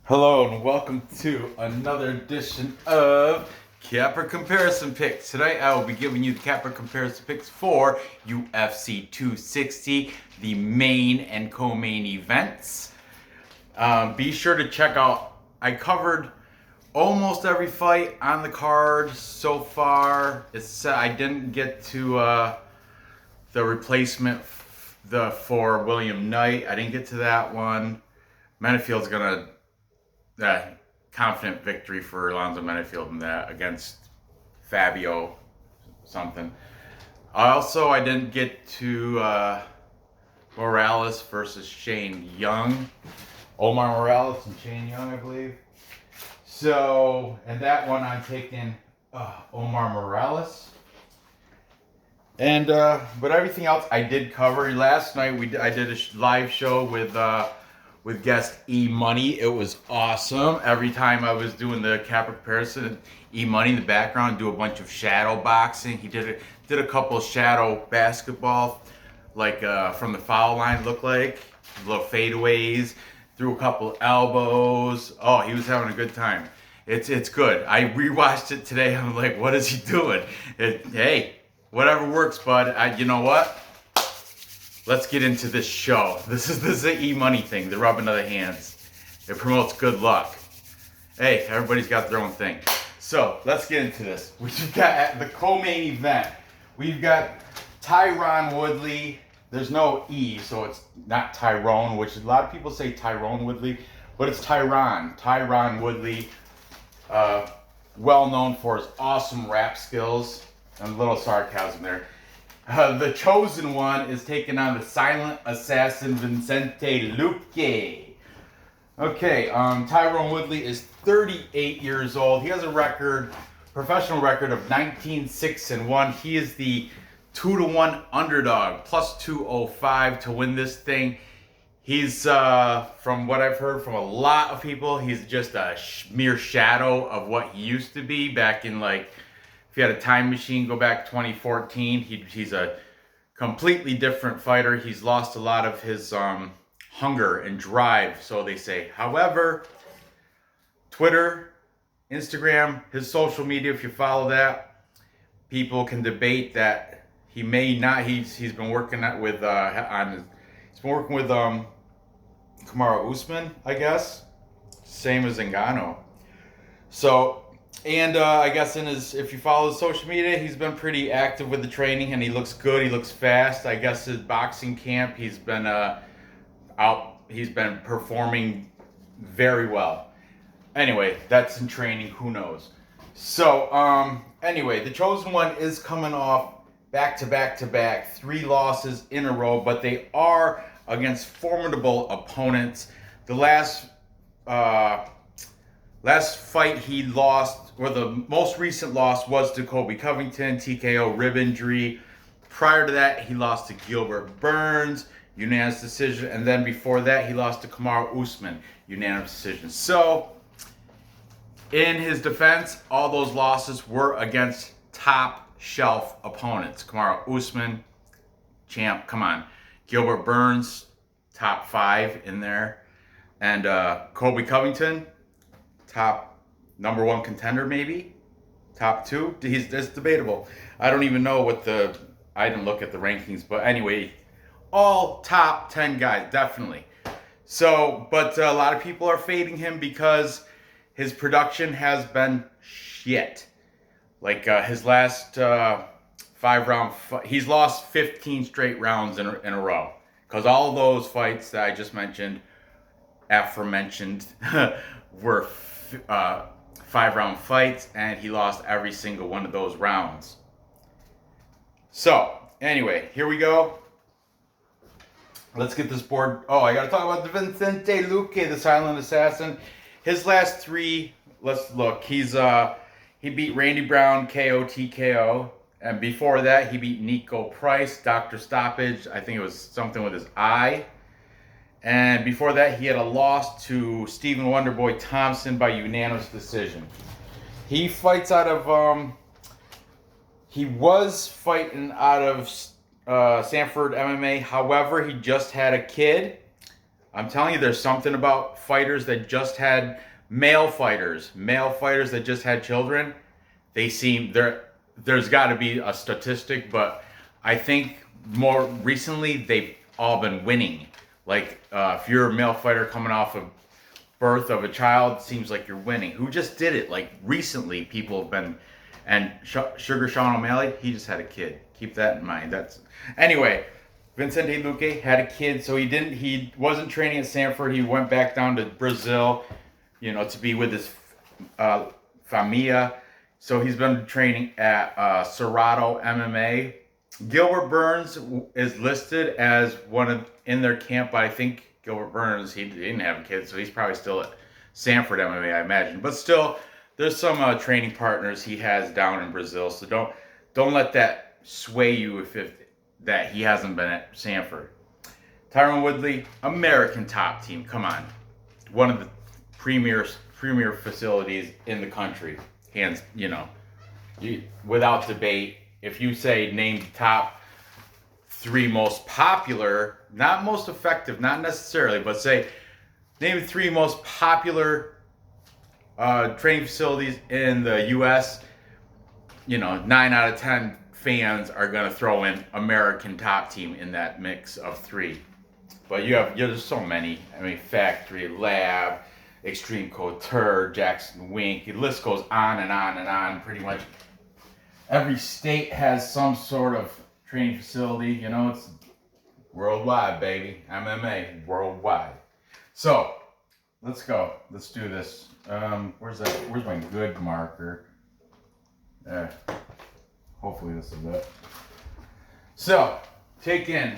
Hello and welcome to another edition of Capper Comparison Picks. Today I will be giving you the Capper Comparison Picks for UFC 260, the main and co-main events. Be sure to check out, I covered almost every fight on the card so far. I didn't get to the replacement for William Knight. I didn't get to that one. Menifield's gonna confident victory for Alonzo Menifield in that against Fabio something. I didn't get to Morales versus Shane Young. Omar Morales and Shane Young, I believe. So, and that one I'm taking Omar Morales. And but everything else I did cover. Last night I did a live show with guest E Money. It was awesome. Every time I was doing the Capper comparison, E Money in the background do a bunch of shadow boxing. He did a couple of shadow basketball, like from the foul line, looked like little fadeaways. Threw a couple elbows. Oh, he was having a good time. It's good. I rewatched it today. I'm like, what is he doing? Hey, whatever works, bud. You know what? Let's get into this show. This is the E-Money thing, the rubbing of the hands. It promotes good luck. Hey, everybody's got their own thing. So, let's get into this. We've got the co-main event. We've got Tyron Woodley. There's no E, so it's not Tyrone, which a lot of people say Tyrone Woodley, but it's Tyron. Tyron Woodley, well known for his awesome rap skills. And a little sarcasm there. The chosen one is taking on the silent assassin Vincente Luque. Okay, Tyrone Woodley is 38 years old. He has a professional record of 19-6-1. He is the 2-1 underdog, plus 205 to win this thing. He's, from what I've heard from a lot of people, he's just a mere shadow of what he used to be back in if you had a time machine, go back 2014, he's a completely different fighter. He's lost a lot of his hunger and drive, so they say. However, Twitter, Instagram, his social media, if you follow that, people can debate that he may not. He's been working with Kamaru Usman, I guess, same as Ngannou. So. And I guess if you follow his social media, he's been pretty active with the training, and he looks good. He looks fast. I guess his boxing camp, he's been He's been performing very well. Anyway, that's in training. Who knows? So anyway, the chosen one is coming off back to back 3 losses in a row, but they are against formidable opponents. The last fight he lost, or the most recent loss, was to Colby Covington, TKO, rib injury. Prior to that, he lost to Gilbert Burns, unanimous decision. And then before that, he lost to Kamaru Usman, unanimous decision. So, in his defense, all those losses were against top shelf opponents. Kamaru Usman, champ, come on. Gilbert Burns, top 5 in there. And Colby Covington, top number 1 contender, maybe top 2. It's debatable. I don't even know I didn't look at the rankings, but anyway, all top 10 guys, definitely. So, but a lot of people are fading him because his production has been shit. His last 5-round he's lost 15 straight rounds in a row, because all those fights that I just mentioned, aforementioned, were 5-round fights, and he lost every single one of those rounds. So, anyway, here we go. Let's get this board. Oh, I gotta talk about the Vincente Luque, the silent assassin. His last 3, let's look. He beat Randy Brown, KO, TKO. And before that, he beat Nico Price, Dr. Stoppage. I think it was something with his eye. And before that, he had a loss to Stephen Wonderboy Thompson by unanimous decision. He fights out of, he was fighting out of Sanford MMA. However, he just had a kid. I'm telling you, there's something about fighters that just had male fighters that just had children. They seem there's got to be a statistic, but I think more recently they've all been winning. Like if you're a male fighter coming off of birth of a child, it seems like you're winning. Who just did it? Like recently, people have been, and Sugar Sean O'Malley, he just had a kid. Keep that in mind. That's anyway. Vincente Luque had a kid, so he wasn't training at Sanford. He went back down to Brazil, you know, to be with his familia. So he's been training at Cerrado MMA. Gilbert Burns is listed as in their camp, but I think Gilbert Burns, he didn't have a kid, so he's probably still at Sanford MMA, I imagine. But still, there's some training partners he has down in Brazil, so don't let that sway you that he hasn't been at Sanford. Tyron Woodley, American top team. Come on, one of the premier facilities in the country, hands, without debate. If you say name the top 3 most popular, not most effective, not necessarily, but say name the 3 most popular training facilities in the U.S., 9 out of 10 fans are going to throw in American top team in that mix of 3. But there's so many. I mean, Factory, Lab, Extreme Couture, Jackson Wink. The list goes on and on and on. Pretty much every state has some sort of training facility. It's worldwide, baby. MMA, worldwide. So, let's go. Let's do this. Where's my good marker? Hopefully this is it. So, take in.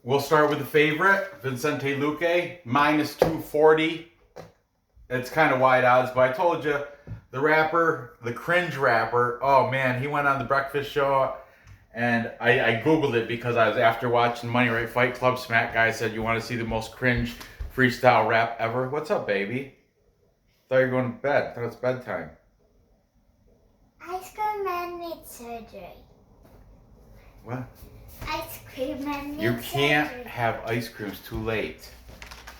We'll start with the favorite, Vincente Luque, minus 240. It's kind of wide odds, but I told you, the cringe rapper, oh man, he went on the breakfast show, and I Googled it because I was after watching Money Right Fight Club. Smack Guy said, you want to see the most cringe freestyle rap ever? What's up, baby? Thought you were going to bed. I thought it's bedtime. Ice cream man needs surgery. What? Ice cream man needs You can't surgery. have ice cream. It's too late.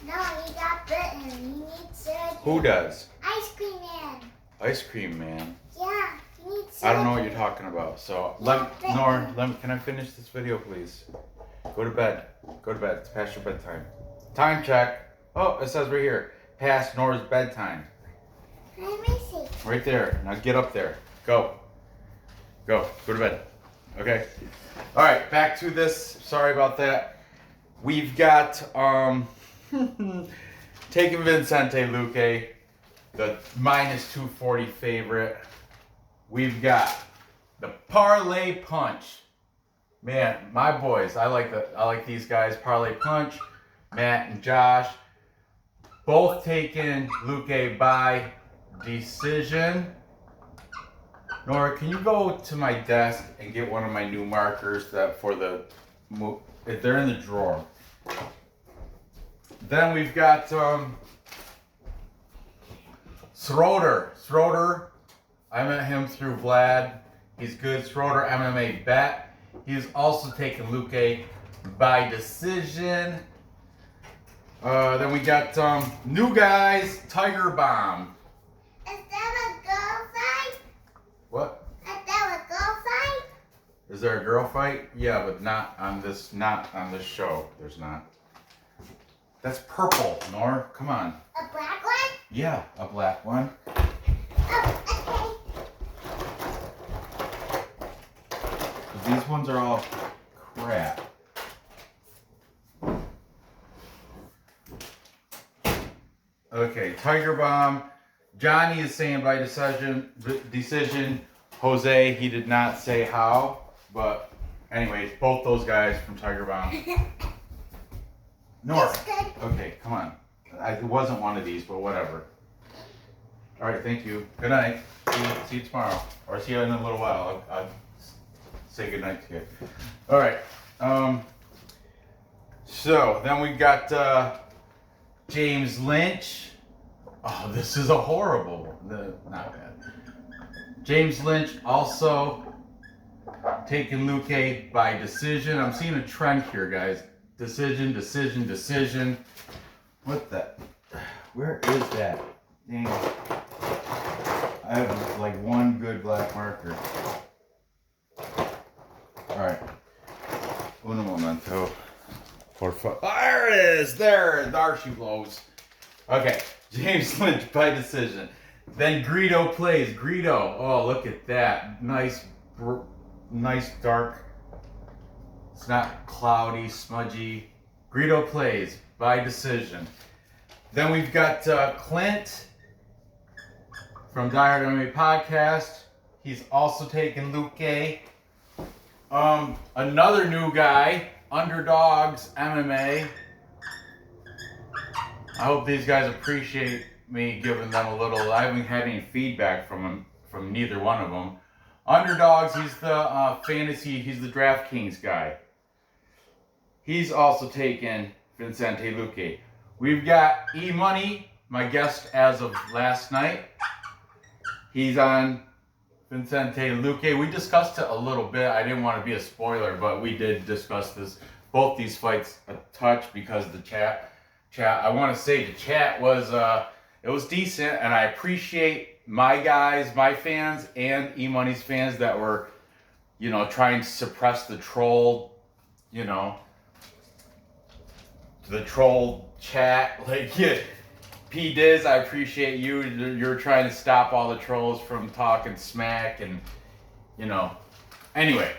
No, he got bitten. He needs surgery. Who does? Ice cream man. Ice cream man. Yeah, he needs surgery. I don't know what you're talking about. So, can I finish this video, please? Go to bed. Go to bed. It's past your bedtime. Time check. Oh, it says right here. Past Nora's bedtime. Let me see. Right there. Now get up there. Go. Go to bed. Okay. All right, back to this. Sorry about that. We've got taking Vincente Luque, the minus 240 favorite. We've got the Parlay Punch. Man, my boys, I like these guys. Parlay Punch, Matt and Josh, both taking Luque by decision. Nora, can you go to my desk and get one of my new markers if they're in the drawer. Then we've got Schroeder. I met him through Vlad. He's good. Schroeder MMA bet. He's also taken Luque by decision. Then we got new guys, Tiger Bomb. Is that a girl fight? What? Is that a girl fight? Is there a girl fight? Yeah, but not on this show. There's not. That's purple, Nor. Come on. A black one? Yeah, a black one. Oh, These ones are all crap. Okay, Tiger Bomb. Johnny is saying by decision. Jose, he did not say how, but anyways, both those guys from Tiger Bomb. Nora. Okay, come on. It wasn't one of these, but whatever. All right, thank you. Good night. See you tomorrow, or see you in a little while. I'll say good night to you. All right. So then we got James Lynch. Oh, this is a horrible one. Not bad. James Lynch also taking Luque by decision. I'm seeing a trend here, guys. Decision. What the? Where is that? Dang. I have like one good black marker. Alright. Uno momento. There it is! There she blows. Okay. James Lynch by decision. Then Greedo plays. Greedo. Oh, look at that. Nice dark. It's not cloudy, smudgy. Greedo plays by decision. Then we've got Clint from Die Hard MMA Podcast. He's also taking Luque. Another new guy, Underdogs MMA. I hope these guys appreciate me giving them a little. I haven't had any feedback from neither one of them. Underdogs, he's the fantasy, he's the DraftKings guy. He's also taken Vincente Luque. We've got E-Money, my guest as of last night. He's on Vincente Luque. We discussed it a little bit. I didn't want to be a spoiler, but we did discuss both these fights a touch because the chat. I want to say the chat was it was decent, and I appreciate my guys, my fans, and E-Money's fans that were, trying to suppress the troll, the troll chat. Like, yeah, P Diz, I appreciate you. You're trying to stop all the trolls from talking smack, and Anyway,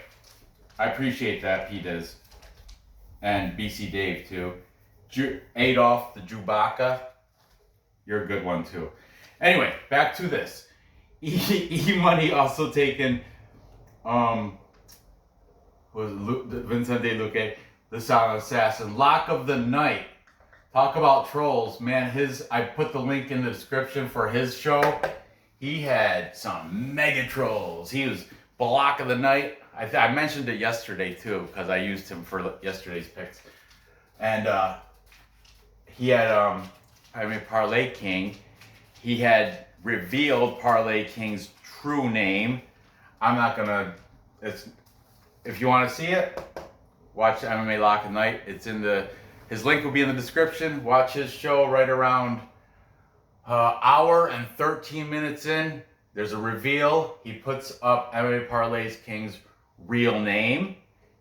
I appreciate that, P Diz, and BC Dave too. Adolf the Chewbacca, you're a good one too. Anyway, back to this. E-Money also taken Vincente Luque, the Silent Assassin. Lock of the Night. Talk about trolls, man. I put the link in the description for his show. He had some mega trolls. He was Block of the Night. I mentioned it yesterday too because I used him for yesterday's picks. And he had Parlay King. He had revealed Parlay King's true name. I'm not gonna. If you want to see it, watch MMA Lock of the Night. His link will be in the description. Watch his show right around hour and 13 minutes in. There's a reveal. He puts up MMA Parlay King's real name.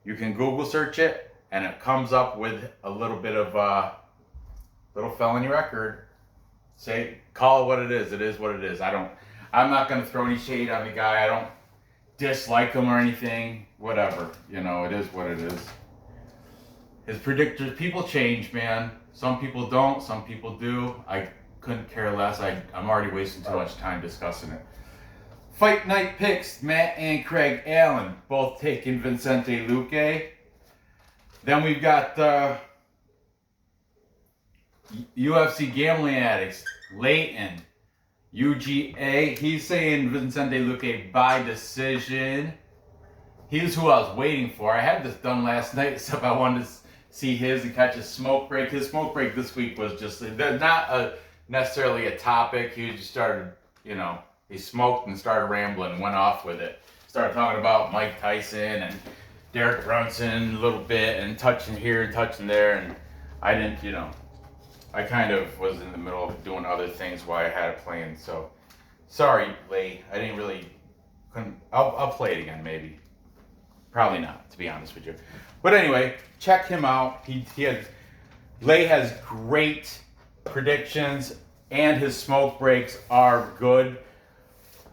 You can Google search it, and it comes up with a little bit of little felony record. Call it what it is. It is what it is. I'm not gonna throw any shade on the guy. I don't dislike him or anything. Whatever. It is what it is. His predictors, people change, man. Some people don't, some people do. I couldn't care less. I'm already wasting too much time discussing it. Fight night picks, Matt and Craig Allen, both taking Vincente Luque. Then we've got UFC gambling addicts, Leighton, UGA. He's saying Vincente Luque by decision. He's who I was waiting for. I had this done last night, except I wanted to see his and catch a smoke break. His smoke break this week was just not necessarily a topic. He just started, he smoked and started rambling and went off with it. Started talking about Mike Tyson and Derek Brunson a little bit and touching here and touching there. And I didn't, I kind of was in the middle of doing other things while I had it playing. So sorry, Lay. I didn't really, I'll play it again maybe. Probably not, to be honest with you. But anyway, check him out. Lay has great predictions, and his smoke breaks are good.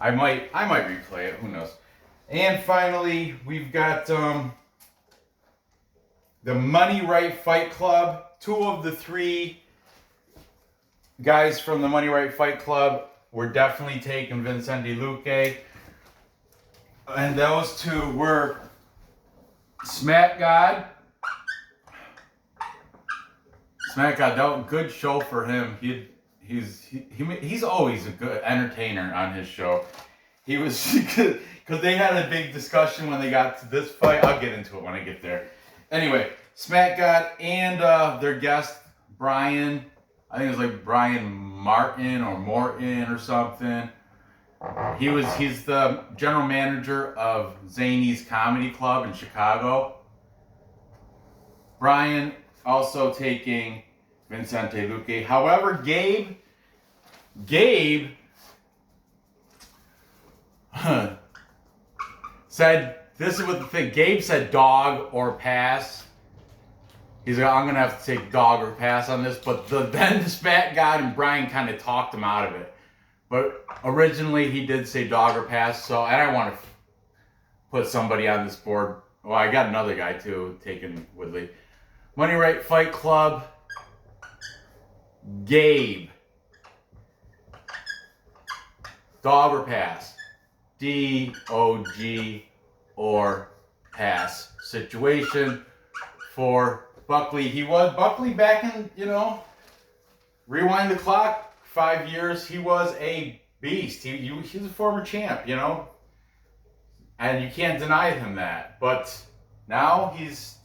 I might replay it. Who knows? And finally, we've got the Money Right Fight Club. 2 of the 3 guys from the Money Right Fight Club were definitely taking Vincente Luque, and those 2 were Smack God, that was a good show for him. He's always a good entertainer on his show. He was because they had a big discussion when they got to this fight. I'll get into it when I get there. Anyway, Smack God and their guest Brian, I think it was like Brian Martin or Morton or something. He's the general manager of Zany's Comedy Club in Chicago. Brian also taking Vincente Luque. However, Gabe said, this is what the thing, Gabe said dog or pass. He's like, I'm going to have to take dog or pass on this. But then the spat god and Brian kind of talked him out of it. But originally he did say dog or pass. So I don't want to put somebody on this board. Well, I got another guy too, taking Woodley. Money Right Fight Club. Gabe. Dog or pass. D-O-G or pass situation for Buckley. He was Buckley back in, rewind the clock 5 years. He was a beast. He was a former champ, and you can't deny him that. But now he's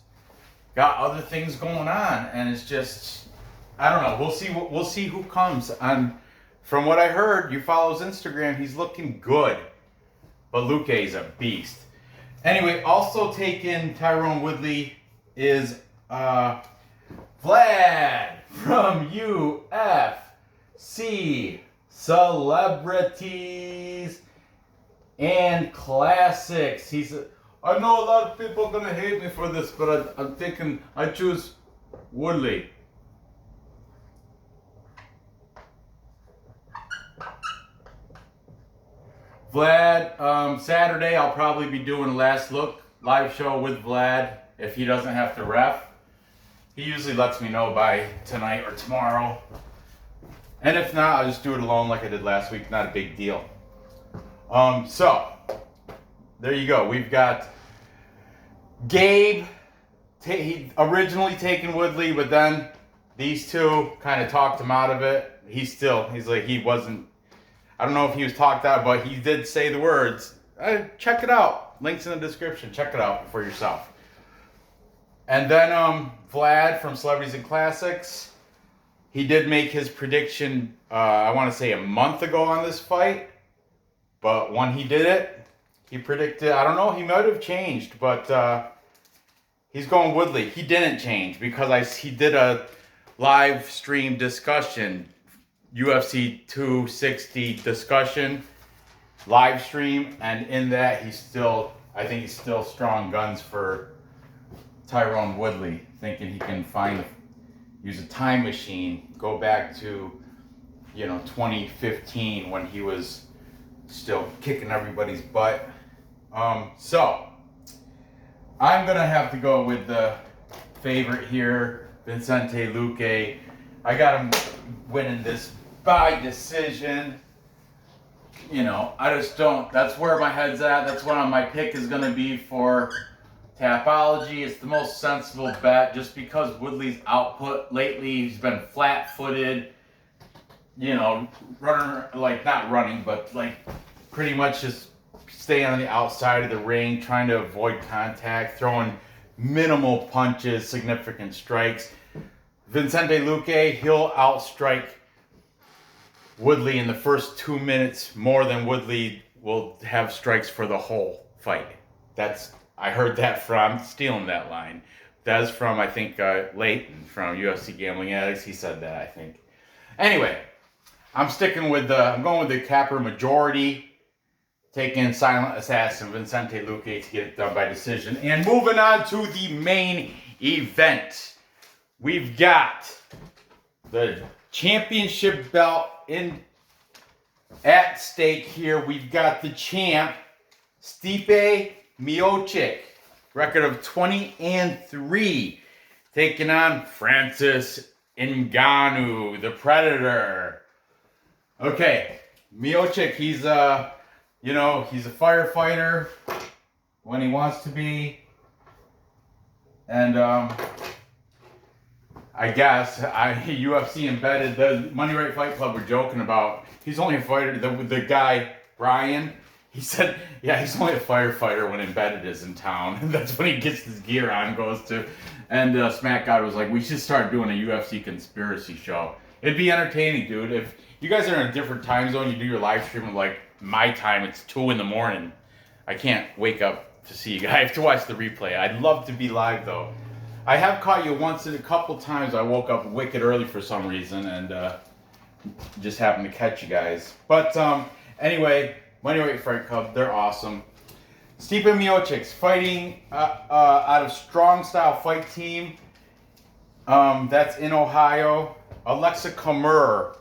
got other things going on, and it's just, I don't know. We'll see who comes. And from what I heard, you follow his Instagram. He's looking good, but Luque is a beast. Anyway, also taking Tyrone Woodley is Vlad from UFC Celebrities and Classics. I know a lot of people are gonna hate me for this, but I'm thinking I choose Woodley. Vlad, Saturday I'll probably be doing a Last Look live show with Vlad if he doesn't have to ref. He usually lets me know by tonight or tomorrow. And if not, I'll just do it alone like I did last week. Not a big deal. So, there you go. We've got Gabe, he originally taken Woodley, but then these two kind of talked him out of it. He's like, he wasn't, I don't know if he was talked out, but he did say the words. Check it out. Links in the description. Check it out for yourself. And then Vlad from Celebrities and Classics, he did make his prediction, I want to say a month ago on this fight. But when he did it, he predicted, I don't know, he might have changed, but he's going Woodley. He didn't change because he did a live stream discussion, UFC 260 discussion, live stream, and in that I think he's still strong guns for Tyrone Woodley, thinking he can use a time machine, go back to, 2015 when he was still kicking everybody's butt. So I'm gonna have to go with the favorite here, Vincente Luque. I got him winning this by decision. I just don't. That's where my head's at. That's what my pick is gonna be for Tapology. It's the most sensible bet just because Woodley's output lately, he's been flat-footed, running, not running, but pretty much just staying on the outside of the ring, trying to avoid contact, throwing minimal punches, significant strikes. Vincente Luque, he'll outstrike Woodley in the first 2 minutes more than Woodley will have strikes for the whole fight. I heard that I'm stealing that line. That's from, I think, Leighton from UFC Gambling Addicts. He said that, I think. Anyway, I'm going with the capper majority, taking Silent Assassin Vincente Luque to get it done by decision. And moving on to the main event. We've got the championship belt at stake here. We've got the champ, Stipe Miocic, record of 20-3, taking on FrancisN'Gannou, the Predator. Okay, Miocic, he's a firefighter when he wants to be, and I guess UFC embedded, the Money Right Fight Club were joking about he's only a fighter. The guy Brian, he said, yeah, he's only a firefighter when Embedded is in town. And that's when he gets his gear on, goes to, and Smack God was like, we should start doing a UFC conspiracy show. It'd be entertaining, dude. If you guys are in a different time zone, you do your live stream at my time, it's 2 in the morning. I can't wake up to see you guys. I have to watch the replay. I'd love to be live though. I have caught you once in a couple times. I woke up wicked early for some reason and just happened to catch you guys. But anyway, Mighty Fight Club, they're awesome. Stipe Miocic fighting out of Strong Style Fight Team. That's in Ohio. Alexa Kamur.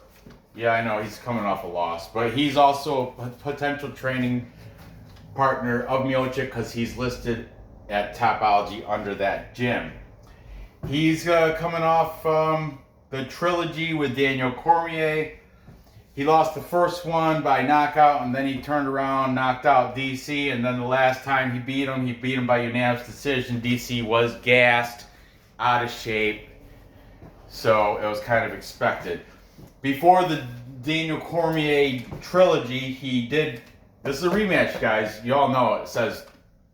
Yeah, I know he's coming off a loss, but he's also a potential training partner of Miocic because he's listed at Topology under that gym. He's coming off the trilogy with Daniel Cormier. He lost the first one by knockout, and then he turned around, knocked out DC, and then the last time he beat him by unanimous decision. DC was gassed, out of shape, so it was kind of expected. Before the Daniel Cormier trilogy, he did, this is a rematch, guys. You all know it says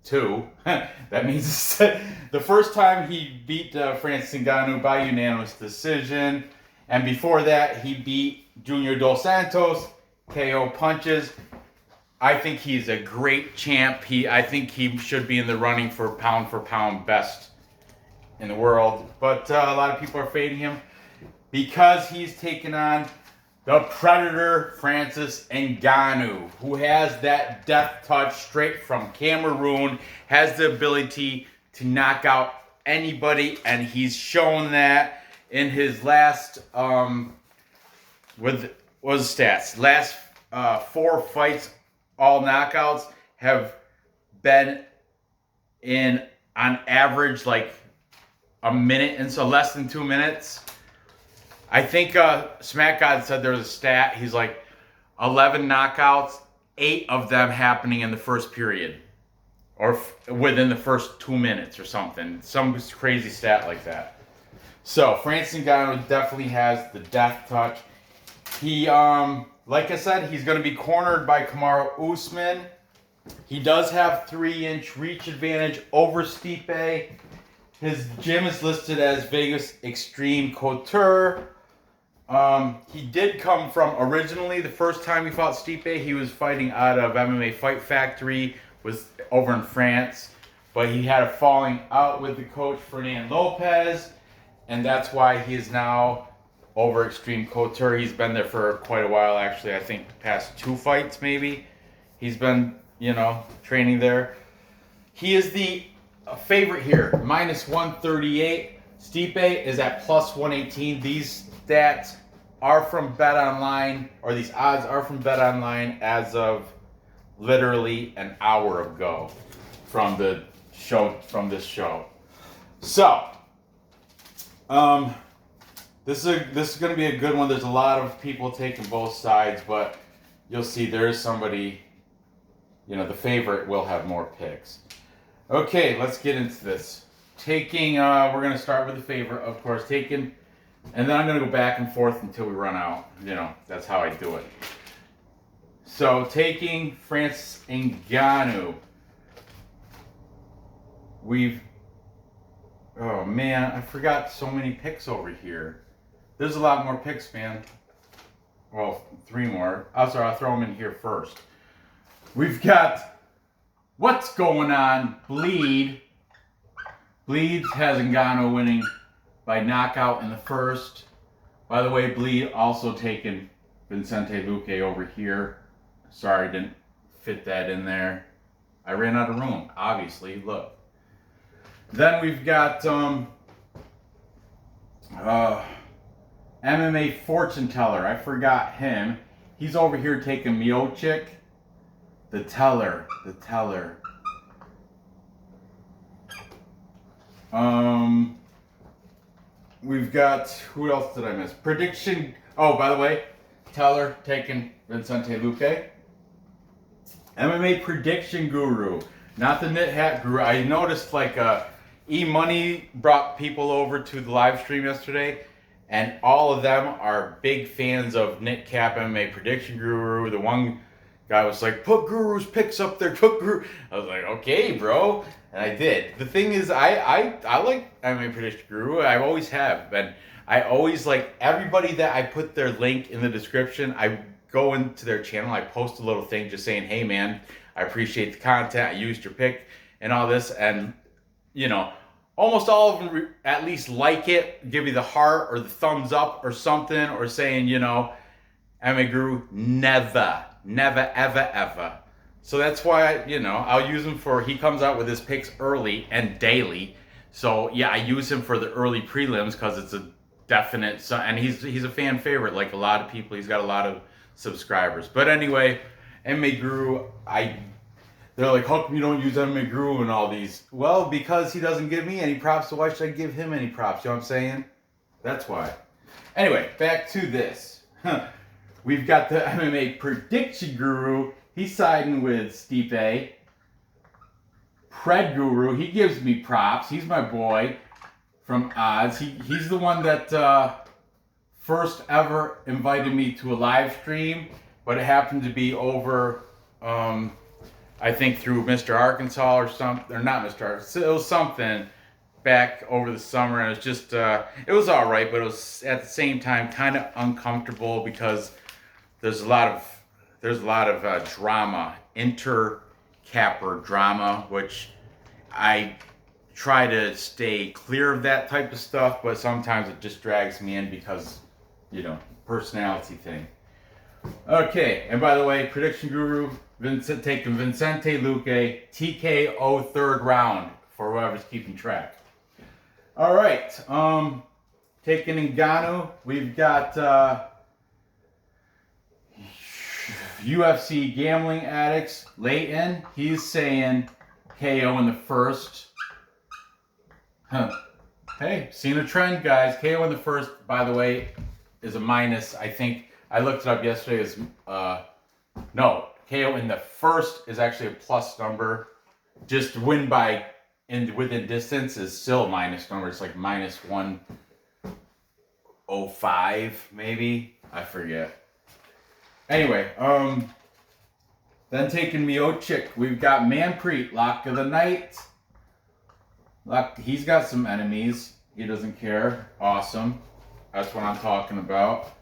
2. That means the first time he beat FrancisN'Gannou by unanimous decision, and before that he beat Junior Dos Santos, KO punches. I think he's a great champ. I think he should be in the running for pound best in the world. But a lot of people are fading him because he's taken on the Predator FrancisN'Gannou, who has that death touch straight from Cameroon, has the ability to knock out anybody, and he's shown that in his last what was the stats? Last 4 fights, all knockouts, have been in on average like a minute, and so less than 2 minutes. I think Smack God said there was a stat. He's like 11 knockouts, 8 of them happening in the first period, or within the first 2 minutes or something. Some crazy stat like that. So FrancisN'Gannou definitely has the death touch. He, like I said, he's going to be cornered by Kamaru Usman. He does have 3-inch reach advantage over Stipe. His gym is listed as Vegas Extreme Couture. He did come from, originally, the first time he fought Stipe, he was fighting out of MMA Fight Factory, was over in France. But he had a falling out with the coach, Fernand Lopez, and that's why he is now over Extreme Couture. He's been there for quite a while, actually. I think the past 2 fights, maybe. He's been, training there. He is the favorite here, -138. Stipe is at +118. These stats are from BetOnline, or these odds are from BetOnline as of literally an hour ago from this show. So, this is going to be a good one. There's a lot of people taking both sides, but you'll see there is somebody, the favorite will have more picks. Okay, let's get into this. We're going to start with the favorite, of course, and then I'm going to go back and forth until we run out. That's how I do it. So, taking FrancisN'Gannou. Oh man, I forgot so many picks over here. There's a lot more picks, man. Well, 3 more. I'll throw them in here first. We've got What's Going On, Bleed. Bleed has Ngannou winning by knockout in the first. By the way, Bleed also taken Vincente Luque over here. Sorry, didn't fit that in there. I ran out of room, obviously. Look. Then we've got MMA Fortune Teller. I forgot him. He's over here taking Miocic. The teller. We've got, who else did I miss? Prediction. Oh, by the way, Teller taking Vincente Luque. MMA Prediction Guru, not the Knit Hat Guru. I noticed E-Money brought people over to the live stream yesterday, and all of them are big fans of Knit Cap MMA Prediction Guru. The one guy was like, put Guru's picks up there, put Guru. I was like, okay, bro. And I did. The thing is, I like MMA Prediction Guru. I always have. And I always like everybody that I put their link in the description, I go into their channel, I post a little thing just saying, hey man, I appreciate the content, I used your pick and all this, and you know, almost all of them at least like it, give me the heart or the thumbs up or something, or saying, you know, MMA Guru, never, ever, ever. So that's why, I'll use him for, he comes out with his picks early and daily. So yeah, I use him for the early prelims because it's a definite, and he's a fan favorite, like a lot of people. He's got a lot of subscribers. But anyway, MMA Guru, they're like, how come you don't use MMA Guru and all these? Well, because he doesn't give me any props, so why should I give him any props? You know what I'm saying? That's why. Anyway, back to this. We've got the MMA Prediction Guru. He's siding with Stipe. Pred Guru, he gives me props. He's my boy from Odds. He's the one that first ever invited me to a live stream, but it happened to be over... I think through Mr. Arkansas or something, or not Mr. Arkansas, it was something back over the summer, and it was just, it was all right, but it was at the same time kind of uncomfortable because there's a lot of drama, inter-capper drama, which I try to stay clear of that type of stuff, but sometimes it just drags me in because, personality thing. Okay, and by the way, Prediction Guru, Vincent taking Vincente, Luque, TKO third round for whoever's keeping track. All right, taking Ngannou, we've got UFC gambling addicts, Leighton. He's saying KO in the first. Hey, seen a trend, guys. KO in the first, by the way, is a minus. I think I looked it up yesterday. Is no. KO in the first is actually a plus number. Just win by within distance is still a minus number. It's like minus 105 maybe. I forget. Anyway, then taking Miocic, we've got Manpreet, lock of the night. He's got some enemies. He doesn't care. Awesome. That's what I'm talking about.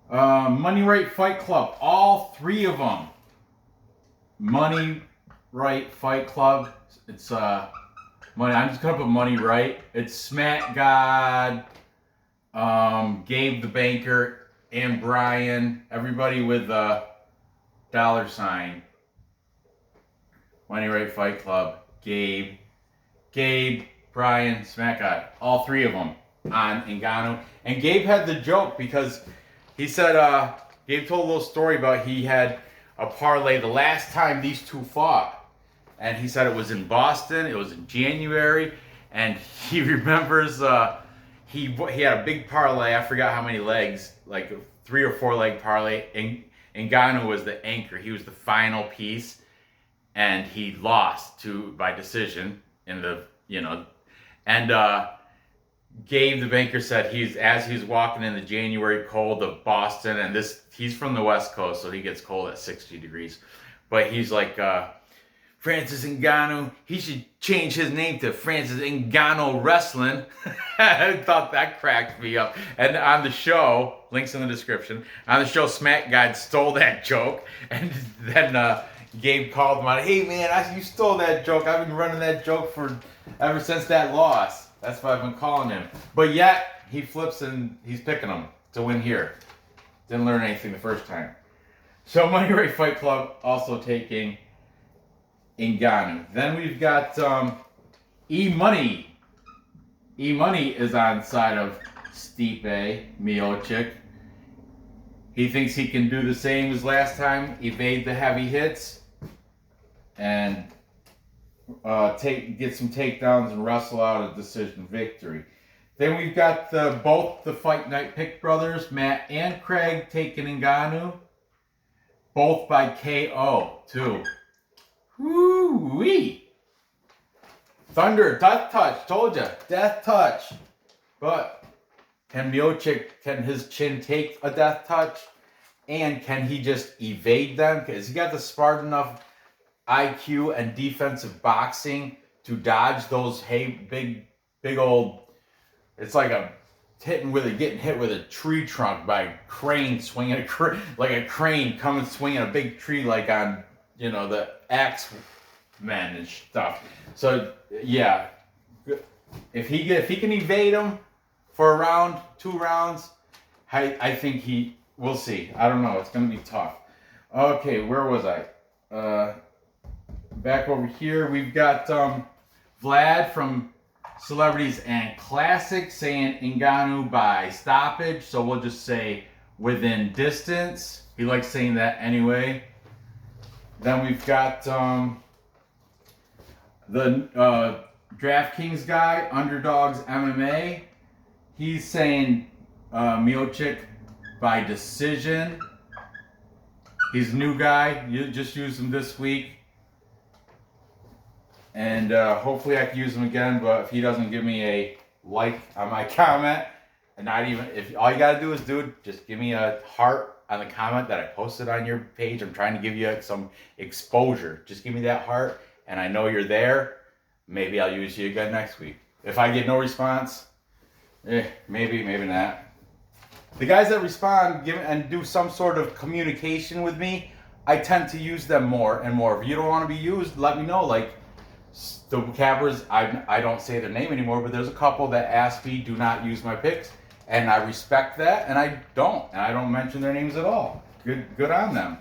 Money Right Fight Club, all three of them. Money Right Fight Club. It's money. I'm just gonna put Money Right. It's Smack God, Gabe the Banker, and Brian. Everybody with a $. Money Right Fight Club. Gabe, Brian, Smack God. All three of them on Ngannou. And Gabe had the joke because he said, Gabe told a little story about he had a parlay the last time these two fought. And he said it was in Boston, it was in January, and he remembers he had a big parlay, I forgot how many legs, like a 3 or 4 leg parlay, and Ngannou was the anchor. He was the final piece, and he lost by decision in the, and Gabe the Banker said as he's walking in the January cold of Boston, and he's from the West Coast, so he gets cold at 60 degrees. But he's like, Francis Ngannou, he should change his name to Francis Ngannou Wrestling. I thought that cracked me up. And on the show, links in the description, on the show, Smack God stole that joke, and then Gabe called him out, hey man, you stole that joke. I've been running that joke ever since that loss. That's why I've been calling him. But yet, he flips and he's picking them to win here. Didn't learn anything the first time. So Money Right Fight Club also taking Ngannou. Then we've got E-Money. E-Money is on side of Stipe Miocic. He thinks he can do the same as last time, evade the heavy hits, and get some takedowns and wrestle out a decision victory. Then we've got both the Fight Night Pick brothers, Matt and Craig, taking Ngannou. Both by KO, too. Woo-wee! Thunder, death touch, told ya, death touch. But can his chin take a death touch? And can he just evade them? Has he got the smart enough IQ and defensive boxing to dodge those big old, it's like a getting hit with a tree trunk by a crane swinging like a crane coming swinging a big tree like on the Axe Men and stuff. So yeah, if he can evade him for a round, 2 rounds, I think we'll see. I don't know. It's gonna be tough. Okay, where was I? Back over here, we've got Vlad from Celebrities and Classics saying Ngannou by stoppage. So we'll just say within distance. He likes saying that anyway. Then we've got the DraftKings guy, Underdogs MMA. He's saying Miocic by decision. He's a new guy. You just used him this week. And hopefully I can use him again, but if he doesn't give me a like on my comment, and not even, if all you gotta do is, dude, just give me a heart on the comment that I posted on your page. I'm trying to give you some exposure. Just give me that heart, and I know you're there. Maybe I'll use you again next week. If I get no response, maybe not. The guys that respond and do some sort of communication with me, I tend to use them more and more. If you don't want to be used, let me know. Like, the cappers, I don't say their name anymore, but there's a couple that ask me, do not use my picks, and I respect that, and I don't mention their names at all. Good on them.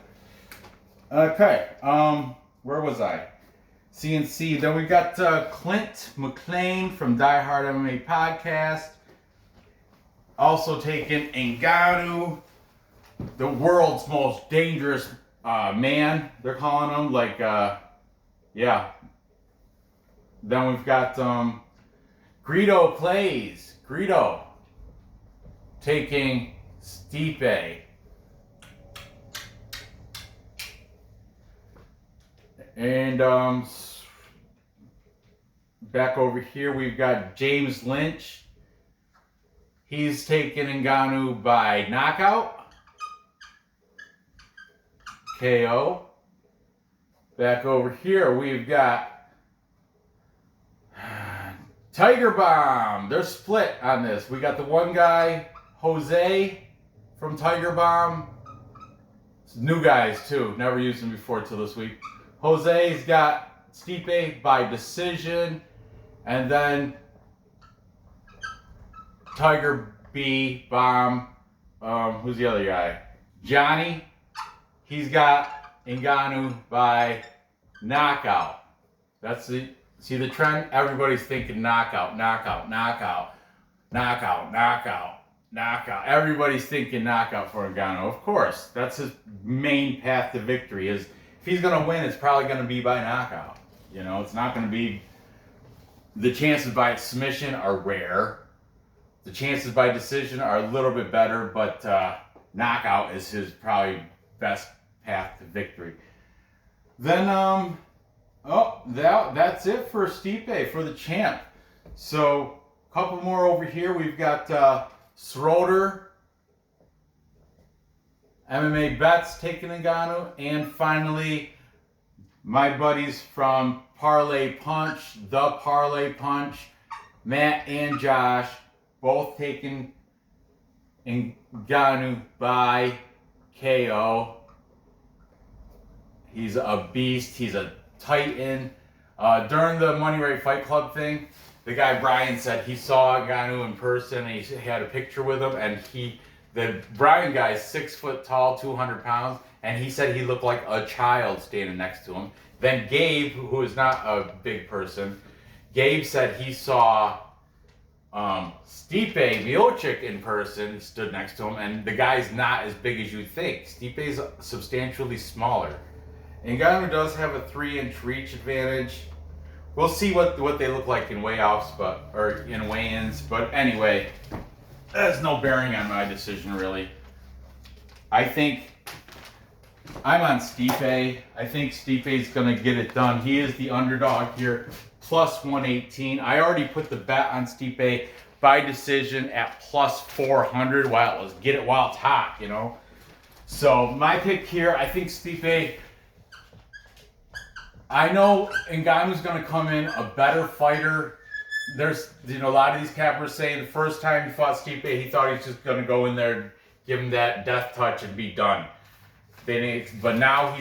Okay, where was I? CNC. Then we got Clint McLean from Die Hard MMA Podcast. Also taking Ngannou, the world's most dangerous man. They're calling him, like, yeah. Then we've got Greedo Plays. Greedo taking Stipe. And back over here we've got James Lynch. He's taking Ngannou by knockout. KO. Back over here we've got Tiger Bomb. They're split on this. We got the one guy, Jose from Tiger Bomb. It's new guys too. Never used them before till this week. Jose's got Stipe by decision. And then Tiger B Bomb. Who's the other guy? Johnny. He's got Ngannou by knockout. That's the... See the trend? Everybody's thinking knockout, knockout, knockout, knockout, knockout, knockout. Everybody's thinking knockout for Ngannou. Of course, that's his main path to victory. Is if he's going to win, it's probably going to be by knockout. It's not going to be... The chances by submission are rare. The chances by decision are a little bit better, but knockout is his probably best path to victory. Then, that's it for Stipe, for the champ. So, a couple more over here. We've got Schroeder, MMA Bets taking Ngannou, and finally, my buddies from Parlay Punch, the Parlay Punch, Matt and Josh, both taking Ngannou by KO. He's a beast. He's a titan. During the Money Rate Fight Club thing, the guy Brian said he saw Ngannou in person, and he had a picture with him, and the Brian guy is 6 foot tall, 200 pounds, and he said he looked like a child standing next to him. Then Gabe, who is not a big person, Gabe said he saw Stipe Miocic in person, stood next to him, and the guy's not as big as you'd think. Stipe's substantially smaller. Ngannou does have a 3-inch reach advantage. We'll see what they look like in weigh-offs, or in weigh-ins. But anyway, that has no bearing on my decision, really. I think I'm on Stipe. I think Stipe's going to get it done. He is the underdog here, plus 118. I already put the bet on Stipe by decision at plus 400 while it's hot, So my pick here, I think Stipe... I know Ngannou's going to come in a better fighter there's a lot of these cappers saying the first time he fought Stipe, he thought he was just gonna go in there, give him that death touch, and be done. But now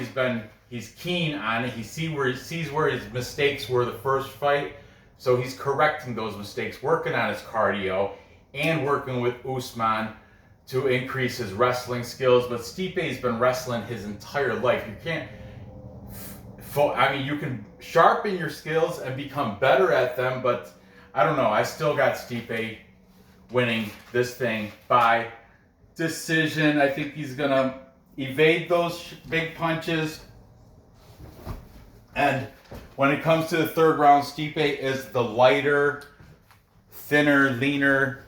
he's keen on it. He sees where his mistakes were the first fight, so he's correcting those mistakes, working on his cardio, and working with Usman to increase his wrestling skills. But Stipe's been wrestling his entire life. You can't. You can sharpen your skills and become better at them, but I don't know. I still got Stipe winning this thing by decision. I think he's gonna evade those big punches. And when it comes to the third round, Stipe is the lighter, thinner, leaner,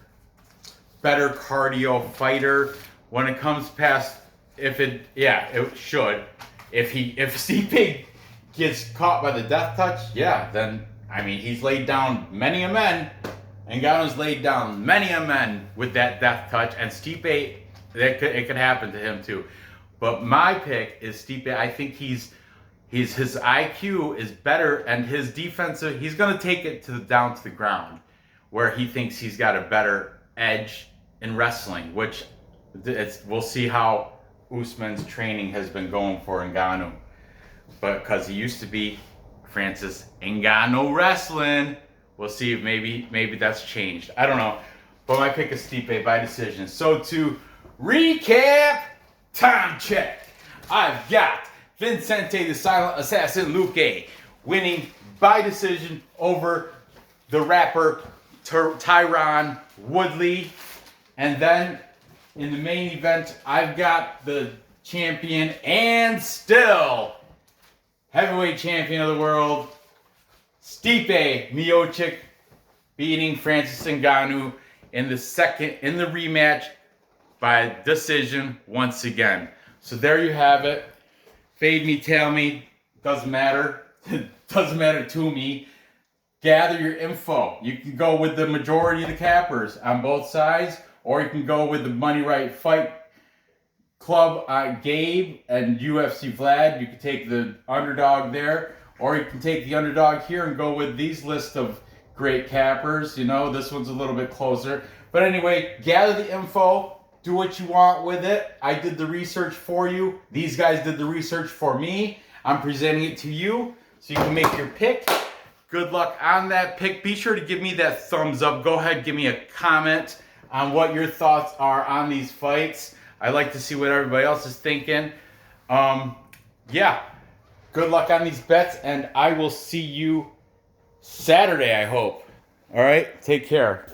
better cardio fighter. When it comes past, it should. If Stipe gets caught by the death touch, then he's laid down many a men. Ngannou's laid down many a men with that death touch, and Stipe, it could happen to him too. But my pick is Stipe. I think his IQ is better, and his defensive, he's gonna take it down to the ground, where he thinks he's got a better edge in wrestling. Which we'll see how Usman's training has been going for Ngannou, but because he used to be FrancisN'Gannou wrestling. We'll see if maybe that's changed. I don't know. But my pick is Stipe by decision. So to recap, time check. I've got Vincente the Silent Assassin Luque winning by decision over the rapper Tyron Woodley. And then in the main event, I've got the champion and still heavyweight champion of the world, Stipe Miocic, beating FrancisN'Gannou in the rematch by decision once again. So there you have it. Fade me, tail me, doesn't matter. Doesn't matter to me. Gather your info. You can go with the majority of the cappers on both sides, or you can go with the Money Right Fight Club, Gabe, and UFC Vlad. You can take the underdog there, or you can take the underdog here and go with these list of great cappers. This one's a little bit closer. But anyway, gather the info. Do what you want with it. I did the research for you. These guys did the research for me. I'm presenting it to you so you can make your pick. Good luck on that pick. Be sure to give me that thumbs up. Go ahead, give me a comment on what your thoughts are on these fights. I like to see what everybody else is thinking. Good luck on these bets, and I will see you Saturday, I hope. All right, take care.